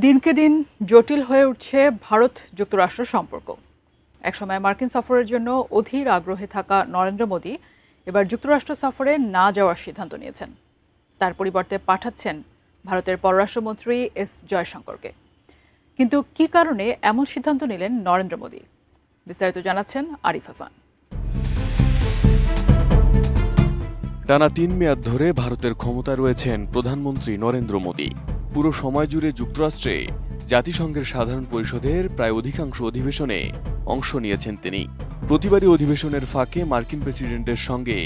দিনকে দিন জটিল হয়ে উঠছে ভারত যুক্তরাষ্ট্র সম্পর্ক। একসময় মার্কিন সফরের জন্য অধীর আগ্রহে থাকা নরেন্দ্র মোদি এবার যুক্তরাষ্ট্র সফরে না যাওয়ার সিদ্ধান্ত নিয়েছেন। তার পরিবর্তে পাঠাচ্ছেন ভারতের পররাষ্ট্রমন্ত্রী এস জয়শঙ্করকে। কিন্তু কী কারণে এমন সিদ্ধান্ত নিলেন নরেন্দ্র মোদি? বিস্তারিত জানাচ্ছেন আরিফ হাসান। টানা ৩ মেয়াদ ধরে ভারতের ক্ষমতায় রয়েছেন প্রধানমন্ত্রী নরেন্দ্র মোদি। পুরো সময় জুড়ে যুক্তরাষ্ট্রে জাতিসংঘের সাধারণ পরিষদের প্রায় অধিকাংশ অধিবেশনে অংশ নিয়েছেন তিনি। প্রতিবারই অধিবেশনের ফাঁকে মার্কিন প্রেসিডেন্টের সঙ্গে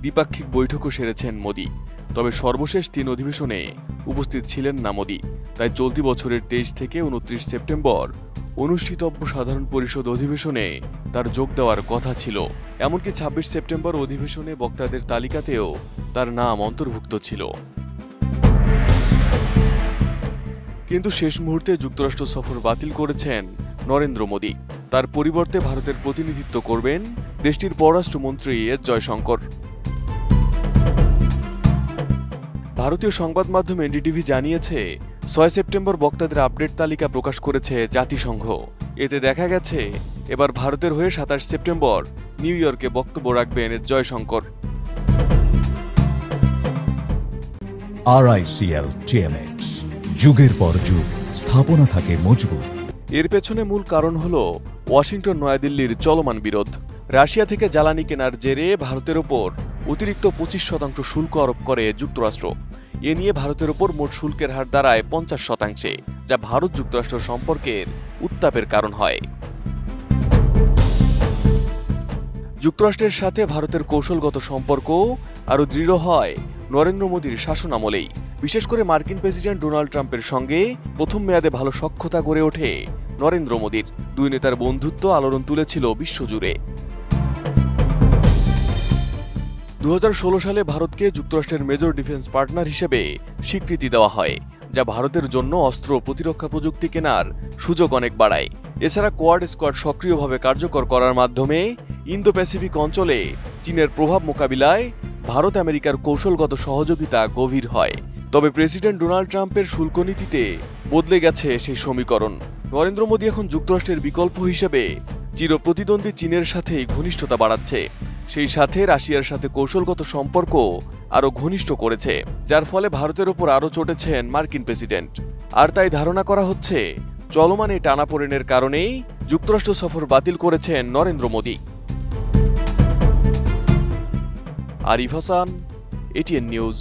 দ্বিপাক্ষিক বৈঠকও সেরেছেন মোদি। তবে সর্বশেষ ৩ অধিবেশনে উপস্থিত ছিলেন না মোদি। তাই চলতি বছরের ২৩ থেকে ২৯ সেপ্টেম্বর অনুষ্ঠিতব্য সাধারণ পরিষদ অধিবেশনে তার যোগ দেওয়ার কথা ছিল। এমনকি ২৬ সেপ্টেম্বর অধিবেশনে বক্তাদের তালিকাতেও তার নাম অন্তর্ভুক্ত ছিল। কিন্তু শেষ মুহূর্তে যুক্তরাষ্ট্র সফর বাতিল করেছেন নরেন্দ্র মোদি। তার পরিবর্তে ভারতের প্রতিনিধিত্ব করবেন দেশটির পররাষ্ট্রমন্ত্রী এস জয়শঙ্কর। ভারতীয় সংবাদ মাধ্যম এনডিটিভি জানিয়েছে, ৬ সেপ্টেম্বর বক্তাদের আপডেট তালিকা প্রকাশ করেছে জাতিসংঘ। এতে দেখা গেছে এবার ভারতের হয়ে ২৭ সেপ্টেম্বর নিউ ইয়র্কে বক্তব্য রাখবেন এস জয়শঙ্কর। RICL TMX, যুগের পর যুগ স্থাপনা থাকে মজবুত। এর পেছনে মূল কারণ হল ওয়াশিংটন নয়াদিল্লির চলমান বিরোধ। রাশিয়া থেকে জ্বালানি কেনার জেরে ভারতের ওপর অতিরিক্ত ২৫% শুল্ক আরোপ করে যুক্তরাষ্ট্র। এ নিয়ে ভারতের ওপর মোট শুল্কের হার দাঁড়ায় ৫০%, যা ভারত যুক্তরাষ্ট্র সম্পর্কের উত্তাপের কারণ হয়। যুক্তরাষ্ট্রের সাথে ভারতের কৌশলগত সম্পর্ক আরও দৃঢ় হয় নরেন্দ্র মোদির শাসনামলেই। বিশেষ করে মার্কিন প্রেসিডেন্ট ডোনাল্ড ট্রাম্পের সঙ্গে প্রথম মেয়াদে ভালো সখ্যতা গড়ে ওঠে নরেন্দ্র মোদির। দুই নেতার বন্ধুত্ব আলোড়ন তুলেছিল বিশ্বজুড়ে। ২০১৬ সালে ভারতকে যুক্তরাষ্ট্রের মেজর ডিফেন্স পার্টনার হিসেবে স্বীকৃতি দেওয়া হয়, যা ভারতের জন্য অস্ত্র প্রতিরক্ষা প্রযুক্তি কেনার সুযোগ অনেক বাড়ায়। এছাড়া কোয়াড স্কোয়াড সক্রিয়ভাবে কার্যকর করার মাধ্যমে ইন্দো প্যাসিফিক অঞ্চলে চীনের প্রভাব মোকাবিলায় ভারত আমেরিকার কৌশলগত সহযোগিতা গভীর হয়। তবে প্রেসিডেন্ট ডোনাল্ড ট্রাম্পের শুল্ক নীতিতে বদলে গেছে সেই সমীকরণ। নরেন্দ্র মোদি এখন যুক্তরাষ্ট্রের বিকল্প হিসেবে চিরপ্রতিদ্বন্দ্বী চীনের সাথেই ঘনিষ্ঠতা বাড়াচ্ছে। সেই সাথে রাশিয়ার সাথে কৌশলগত সম্পর্ক আরও ঘনিষ্ঠ করেছে, যার ফলে ভারতের ওপর আরও চটেছেন মার্কিন প্রেসিডেন্ট। আর তাই ধারণা করা হচ্ছে চলমান এই টানাপোড়েনের কারণেই যুক্তরাষ্ট্র সফর বাতিল করেছেন নরেন্দ্র মোদি। Arif Hasan, ATN news.